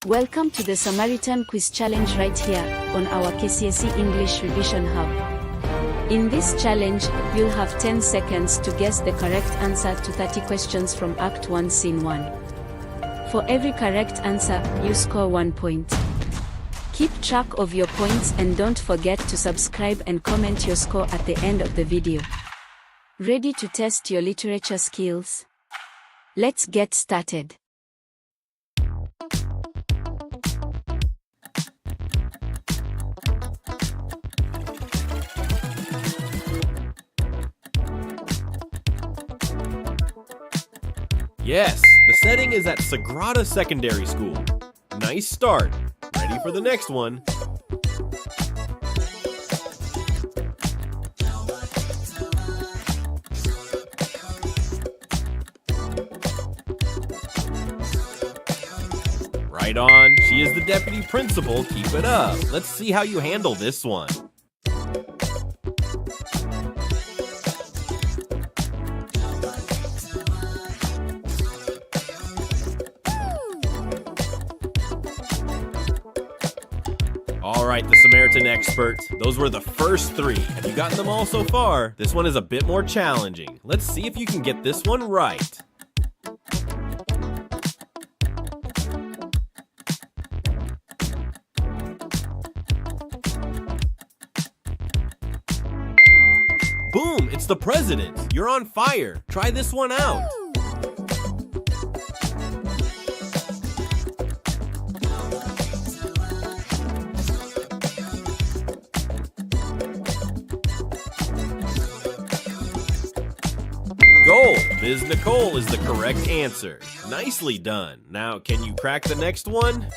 Welcome to the Samaritan Quiz Challenge right here on our KCSE English Revision Hub. In this challenge, you'll have 10 seconds to guess the correct answer to 30 questions from Act 1 Scene 1. For every correct answer, you score 1 point. Keep track of your points and don't forget to subscribe and comment your score at the end of the video. Ready to test your literature skills? Let's get started. Yes, the setting is at Sagrada Secondary School. Nice start. Ready for the next one? Right on. She is the deputy principal. Keep it up. Let's see how you handle this one. All right, the Samaritan expert. Those were the first 3. Have you gotten them all so far? This one is a bit more challenging. Let's see if you can get this one right. Boom, it's the president. You're on fire. Try this one out. Goal! Ms. Nicole is the correct answer. Nicely done. Now, can you crack the next one?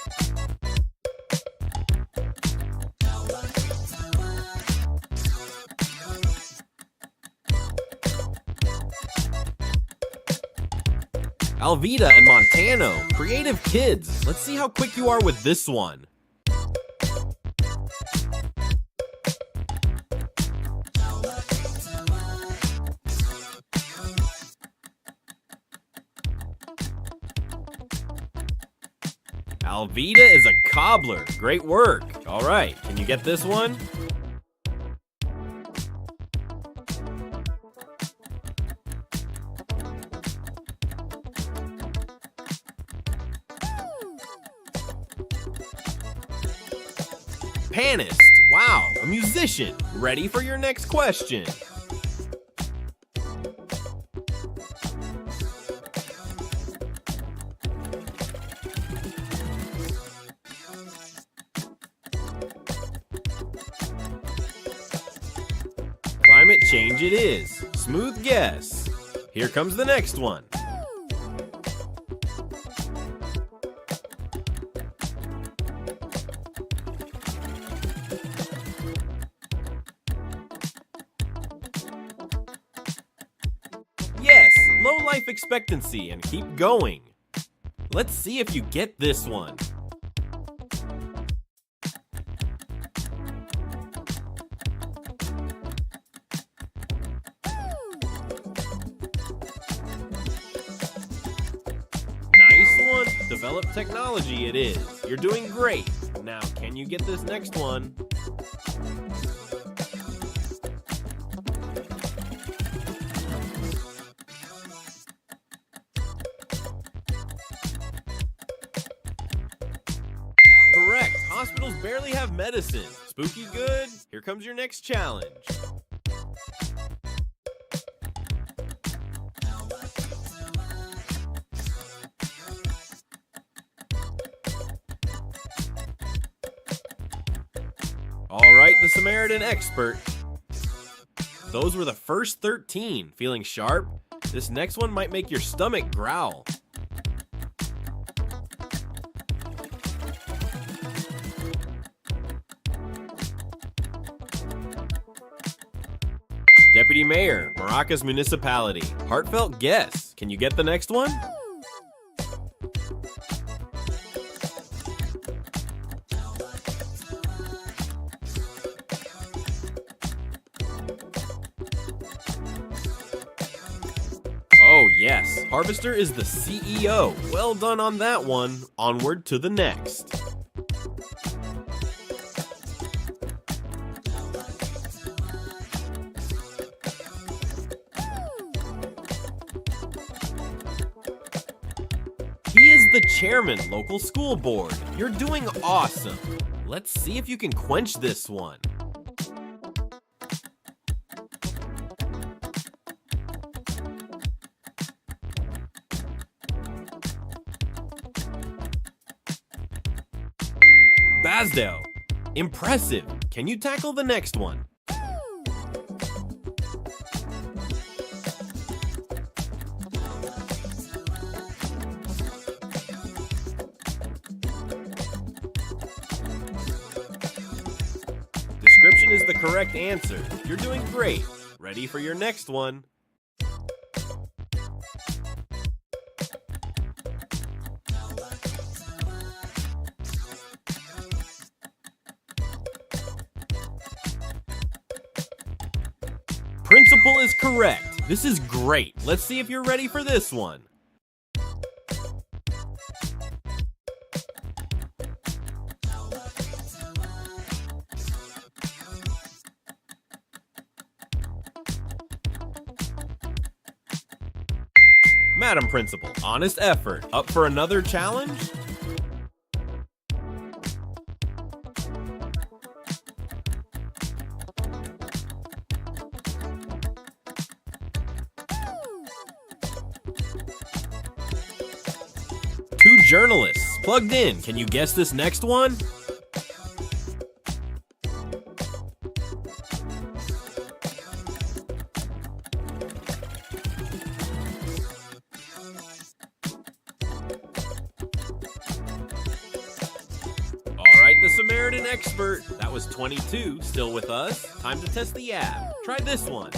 Alvita and Montano, creative kids. Let's see how quick you are with this one. Alvita is a cobbler. Great work. All right, can you get this one? Pianist. Wow, a musician. Ready for your next question. Climate change it is. Smooth guess. Here comes the next one. Yes, low life expectancy and keep going. Let's see if you get this one. Developed technology it is. You're doing great. Now, can you get this next one? Correct. Hospitals barely have medicine. Spooky good. Here comes your next challenge. All right, the Samaritan expert. Those were the first 13. Feeling sharp? This next one might make your stomach growl. Deputy Mayor, Maracas Municipality. Heartfelt guess. Can you get the next one? Oh Yes, Harvester is the CEO. Well done on that one. Onward to the next. He is the chairman, local school board. You're doing awesome. Let's see if you can quench this one. Basdale. Impressive. Can you tackle the next one? Description is the correct answer. You're doing great. Ready for your next one? Principal is correct. This is great. Let's see if you're ready for this one. Madam Principal, honest effort. Up for another challenge? Two journalists plugged in. Can you guess this next one? The Samaritan Expert. That was 22, still with us. Time to test the app. Try this one.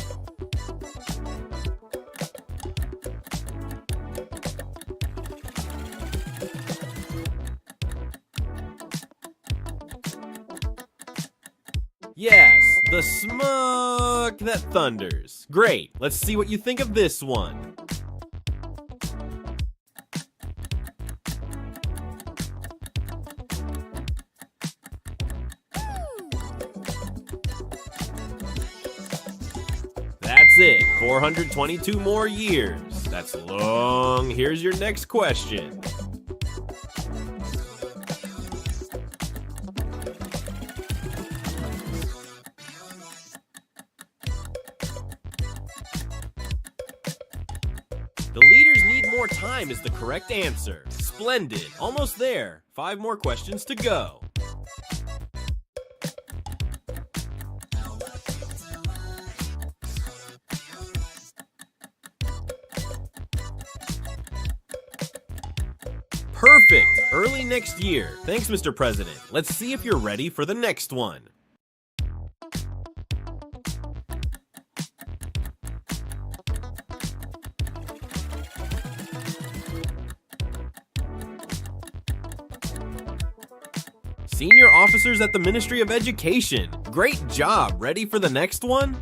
Yes, the smoke that thunders. Great, let's see what you think of this one. That's it, 422 more years. That's long. Here's your next question. The leaders need more time is the correct answer. Splendid, almost there. 5 more questions to go. Perfect! Early next year. Thanks, Mr. President. Let's see if you're ready for the next one. Senior officers at the Ministry of Education. Great job! Ready for the next one?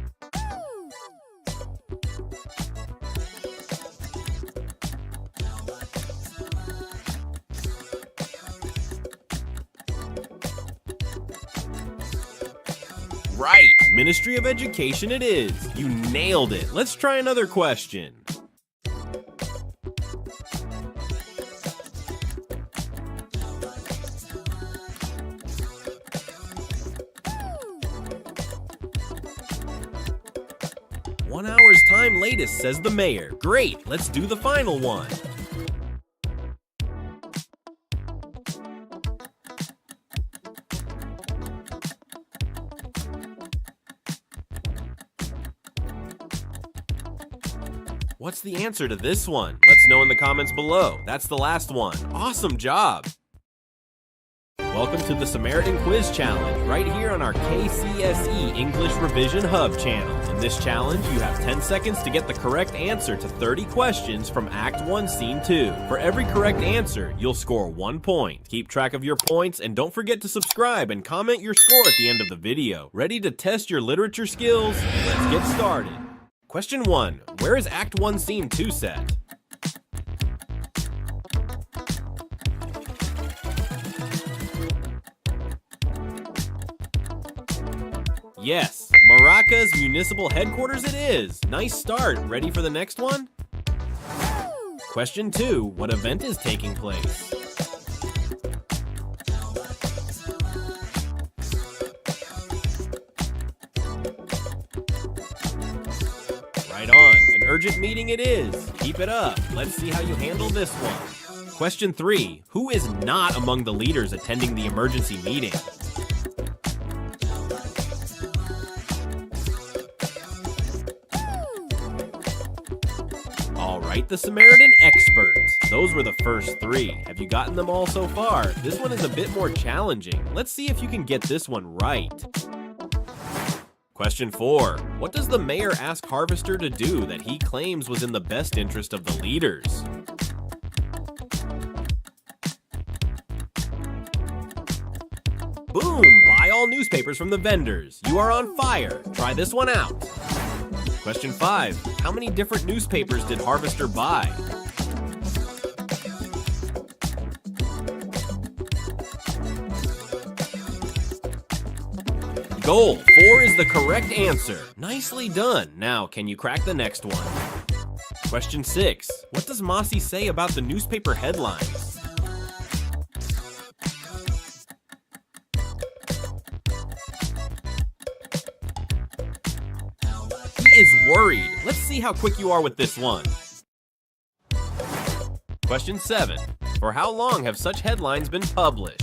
Right, Ministry of Education it is. You nailed it. Let's try another question. "1 hour's time latest," says the mayor. Great, let's do the final one. What's the answer to this one? Let's know in the comments below. That's the last one. Awesome job! Welcome to the Samaritan Quiz Challenge, right here on our KCSE English Revision Hub channel. In this challenge, you have 10 seconds to get the correct answer to 30 questions from Act 1, Scene 2. For every correct answer, you'll score 1 point. Keep track of your points, and don't forget to subscribe and comment your score at the end of the video. Ready to test your literature skills? Let's get started. Question 1. Where is Act 1, Scene 2 set? Yes, Maracas Municipal Headquarters it is. Nice start. Ready for the next one? Question 2. What event is taking place? Right on. An urgent meeting it is. Keep it up. Let's see how you handle this one. Question 3. Who is not among the leaders attending the emergency meeting? Alright, the Samaritan expert. Those were the first 3. Have you gotten them all so far? This one is a bit more challenging. Let's see if you can get this one right. Question 4. What does the mayor ask Harvester to do that he claims was in the best interest of the leaders? Boom! Buy all newspapers from the vendors. You are on fire. Try this one out. Question 5. How many different newspapers did Harvester buy? Goal. 4 is the correct answer. Nicely done. Now, can you crack the next one? Question 6. What does Mossy say about the newspaper headlines? Is worried. Let's see how quick you are with this one. Question 7. For how long have such headlines been published?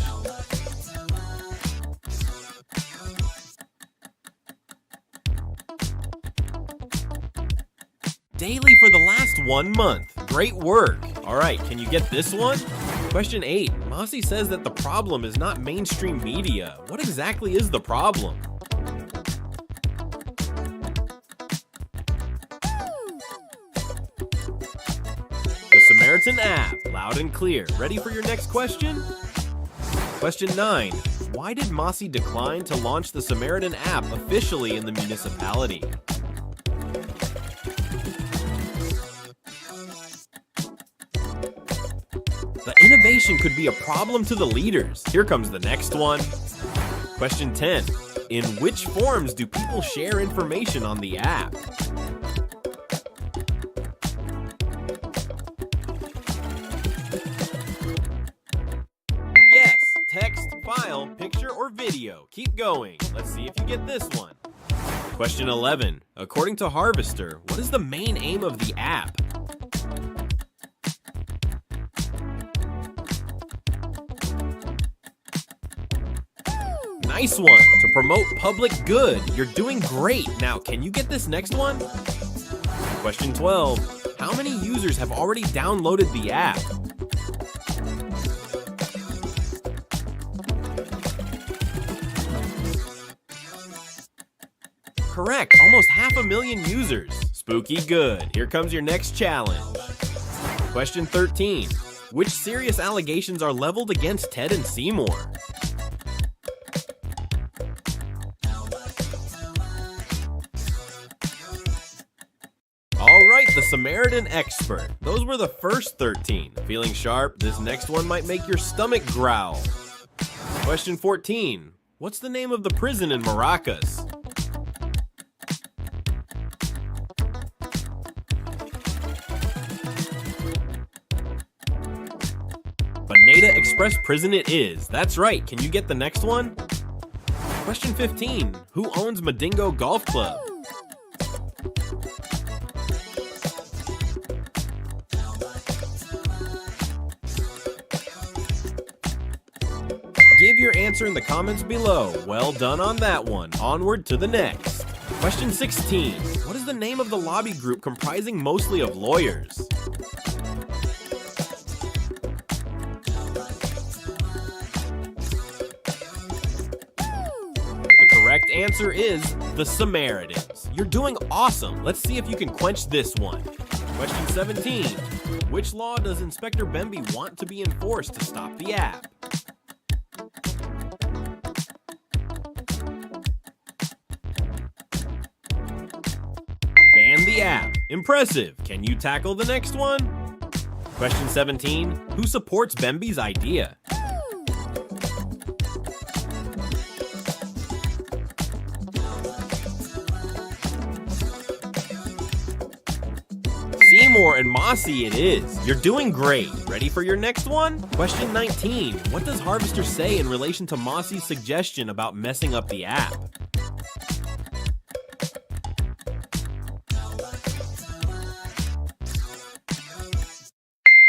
Daily for the last 1 month. Great work. Alright, can you get this one? Question 8. Mossy says that the problem is not mainstream media. What exactly is the problem? Samaritan Act, loud and clear. Ready for your next question? Question 9. Why did Mossy decline to launch the Samaritan app officially in the municipality? The innovation could be a problem to the leaders. Here comes the next one. Question 10. In which forms do people share information on the app? Text, file, picture, or video. Keep going. Let's see if you get this one. Question 11. According to Harvester, what is the main aim of the app? Nice one. To promote public good. You're doing great. Now, can you get this next one? Question 12. How many users have already downloaded the app? Correct, almost 500,000 users. Spooky good. Here comes your next challenge. Question 13. Which serious allegations are leveled against Ted and Seymour? Alright, the Samaritan expert. Those were the first 13. Feeling sharp? This next one might make your stomach growl. Question 14. What's the name of the prison in Maracas? Boneta Express Prison it is. That's right. Can you get the next one? Question 15. Who owns Madingo Golf Club? Give your answer in the comments below. Well done on that one. Onward to the next. Question 16. What is the name of the lobby group comprising mostly of lawyers? Correct answer is the Samaritans. You're doing awesome. Let's see if you can quench this one. Question 17. Which law does Inspector Bemby want to be enforced to stop the app? Ban the Impressive. Can you tackle the next one? Question 17. Who supports Bembe's idea? Seymour and Mossy it is. You're doing great. Ready for your next one? Question 19. What does Harvester say in relation to Mossy's suggestion about messing up the app?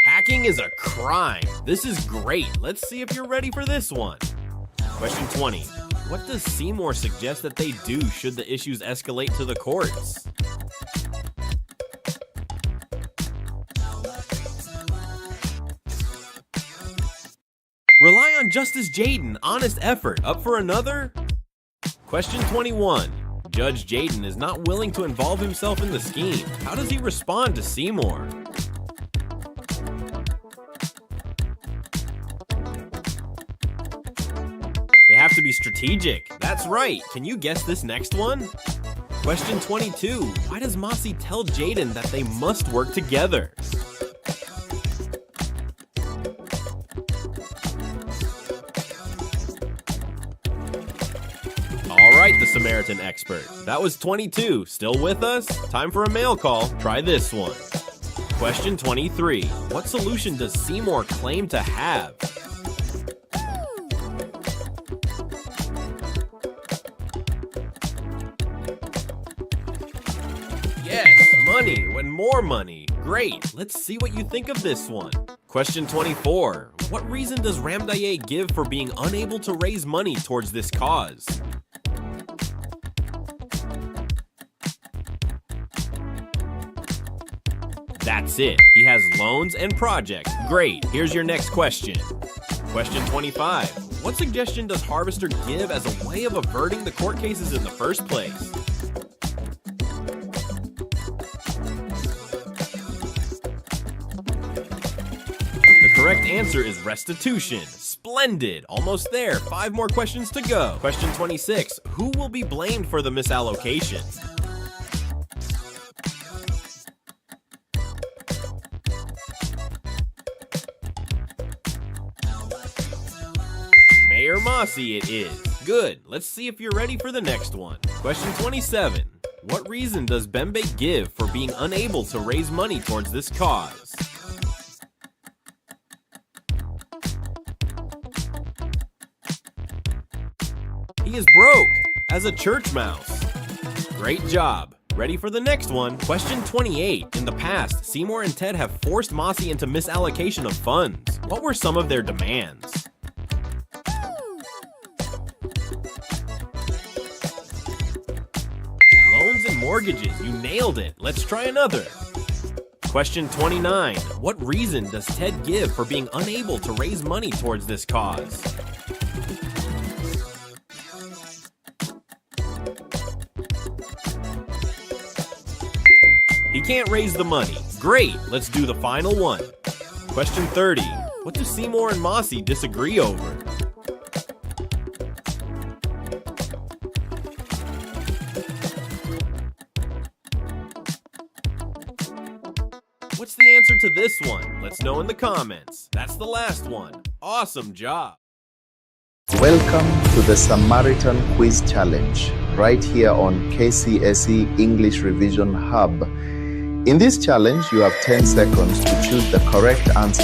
Hacking is a crime. This is great. Let's see if you're ready for this one. Question 20. What does Seymour suggest that they do should the issues escalate to the courts? Rely on Justice Jaden. Honest effort. Up for another? Question 21. Judge Jaden is not willing to involve himself in the scheme. How does he respond to Seymour? They have to be strategic. That's right. Can you guess this next one? Question 22. Why does Mossy tell Jaden that they must work together? Alright, the Samaritan expert. That was 22. Still with us? Time for a mail call. Try this one. Question 23. What solution does Seymour claim to have? Yes, money and more money. Great. Let's see what you think of this one. Question 24. What reason does Ramdaye give for being unable to raise money towards this cause? That's it. He has loans and projects. Great. Here's your next question. Question 25. What suggestion does Harvester give as a way of averting the court cases in the first place? The correct answer is restitution. Splendid. Almost there. 5 more questions to go. Question 26. Who will be blamed for the misallocation? Mayor Mossy it is. Good. Let's see if you're ready for the next one. Question 27. What reason does Bembe give for being unable to raise money towards this cause? He is broke, as a church mouse. Great job. Ready for the next one. Question 28. In the past, Seymour and Ted have forced Mossy into misallocation of funds. What were some of their demands? Loans and mortgages. You nailed it. Let's try another. Question 29. What reason does Ted give for being unable to raise money towards this cause? He can't raise the money. Great. Let's do the final one. Question 30. What do Seymour and Mossy disagree over? What's the answer to this one? Let's know in the comments. That's the last one. Awesome job. Welcome to the Samaritan Quiz Challenge, right here on KCSE English Revision Hub. In this challenge, you have 10 seconds to choose the correct answer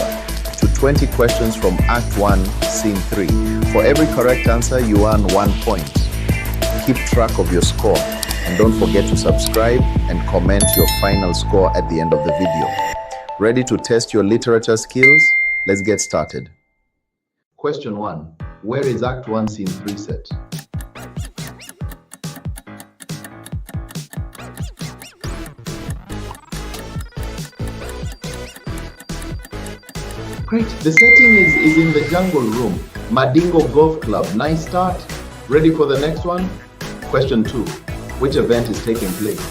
to 20 questions from Act 1, Scene 3. For every correct answer, you earn 1 point. Keep track of your score, and don't forget to subscribe and comment your final score at the end of the video. Ready to test your literature skills? Let's get started. Question 1. Where is Act 1, Scene 3 set? Great. The setting is in the jungle room. Madingo Golf Club. Nice start. Ready for the next one? Question 2. Which event is taking place?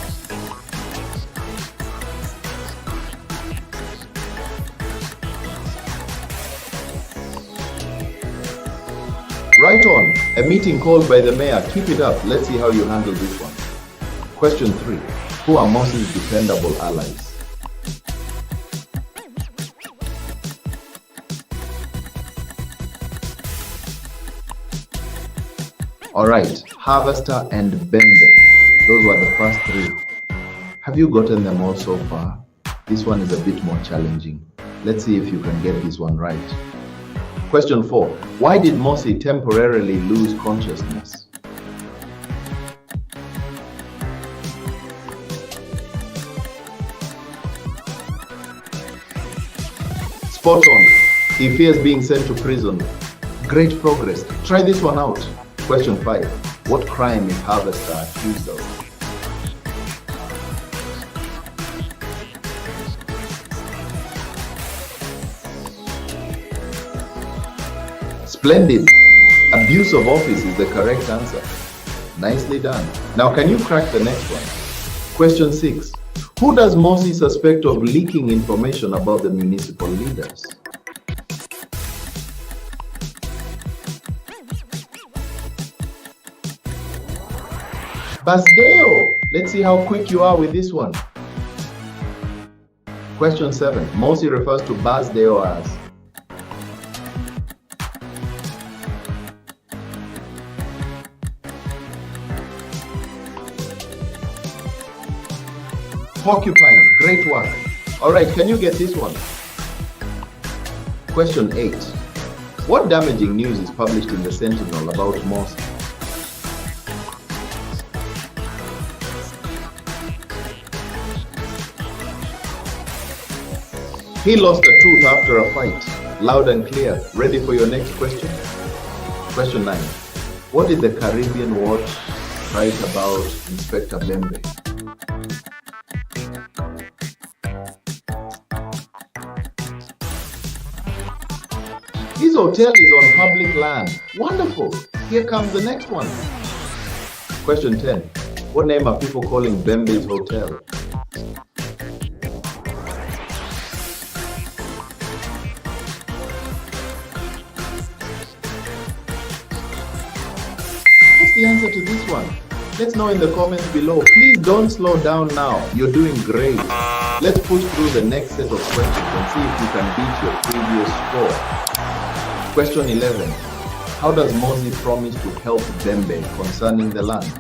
Right on. A meeting called by the mayor. Keep it up. Let's see how you handle this one. Question 3. Who are Mossy's dependable allies? Alright, Harvester and Bembe. Those were the first three. Have you gotten them all so far? This one is a bit more challenging. Let's see if you can get this one right. Question 4. Why did Mossy temporarily lose consciousness? Spot on. He fears being sent to prison. Great progress. Try this one out. Question 5. What crime is Harvester accused of? Splendid. Abuse of office is the correct answer. Nicely done. Now can you crack the next one? Question 6. Who does Mossy suspect of leaking information about the municipal leaders? Basdeo! Let's see how quick you are with this one. Question 7. Mossy refers to Basdeo as porcupine. Great work. Alright, can you get this one? Question 8. What damaging news is published in the Sentinel about Mossy? He lost a tooth after a fight. Loud and clear. Ready for your next question? Question 9. What did the Caribbean Watch write about Inspector Bembe? His hotel is on public land. Wonderful. Here comes the next one. Question 10. What name are people calling Bembe's hotel? What's the answer to this one? Let's know in the comments below. Please don't slow down now. You're doing great. Let's push through the next set of questions and see if you can beat your previous score. Question 11. How does Mossy promise to help Bembe concerning the land?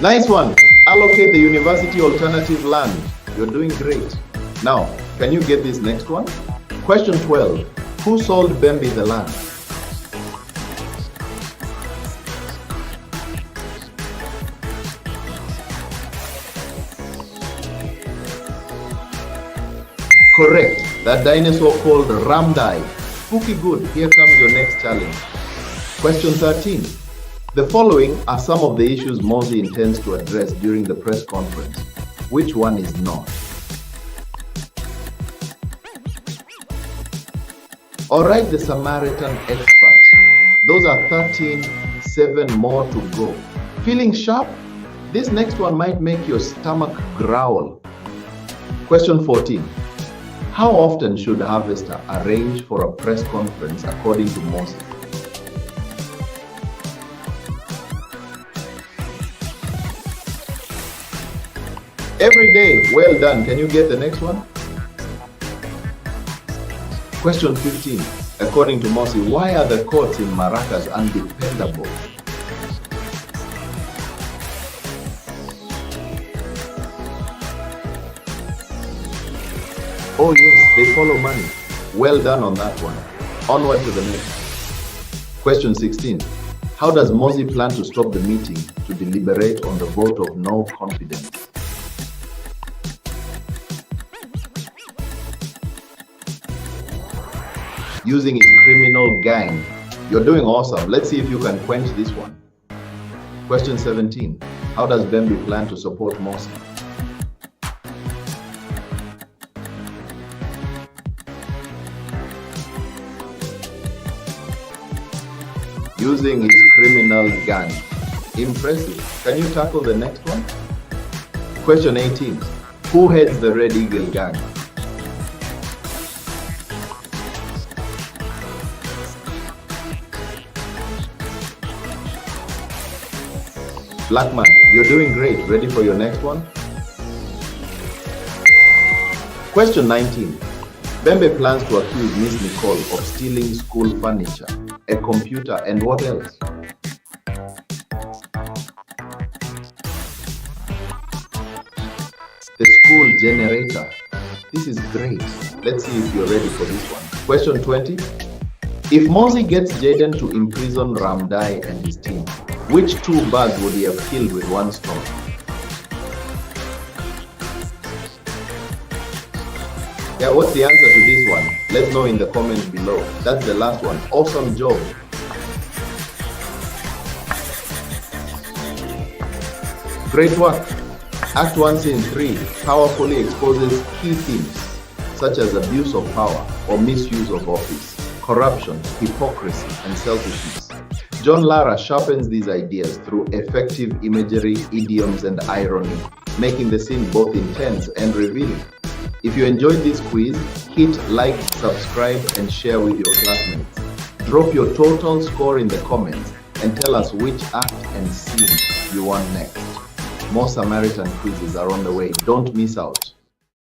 Nice one. Allocate the university alternative land. You're doing great. Now, can you get this next one? Question 12. Who sold Bembe the land? Correct. That dinosaur called Ramdai. Spooky good. Here comes your next challenge. Question 13. The following are some of the issues Mossy intends to address during the press conference. Which one is not? Alright, the Samaritan expert. Those are 13, 7 more to go. Feeling sharp? This next one might make your stomach growl. Question 14. How often should Harvester arrange for a press conference according to Mossy? Every day. Well done. Can you get the next one? Question 15. According to Mossy, why are the courts in Maracas undependable? Oh yes, they follow money. Well done on that one. Onward to the next. Question 16. How does Mossy plan to stop the meeting to deliberate on the vote of no confidence? Using his criminal gang. You're doing awesome. Let's see if you can quench this one. Question 17. How does Bembe plan to support Mossy? Using his criminal gang. Impressive. Can you tackle the next one? Question 18. Who heads the Red Eagle gang? Blackman, you're doing great. Ready for your next one? Question 19. Bembe plans to accuse Miss Nicole of stealing school furniture, a computer, and what else? The school generator. This is great. Let's see if you're ready for this one. Question 20. If Mozi gets Jaden to imprison Ramdai and his team, which two birds would he have killed with one stone? Yeah, what's the answer to this one? Let's know in the comments below. That's the last one. Awesome job. Great work. Act 1 Scene 3 powerfully exposes key themes such as abuse of power or misuse of office, corruption, hypocrisy, and selfishness. John Lara sharpens these ideas through effective imagery, idioms, and irony, making the scene both intense and revealing. If you enjoyed this quiz, hit like, subscribe, and share with your classmates. Drop your total score in the comments and tell us which act and scene you want next. More Samaritan quizzes are on the way. Don't miss out.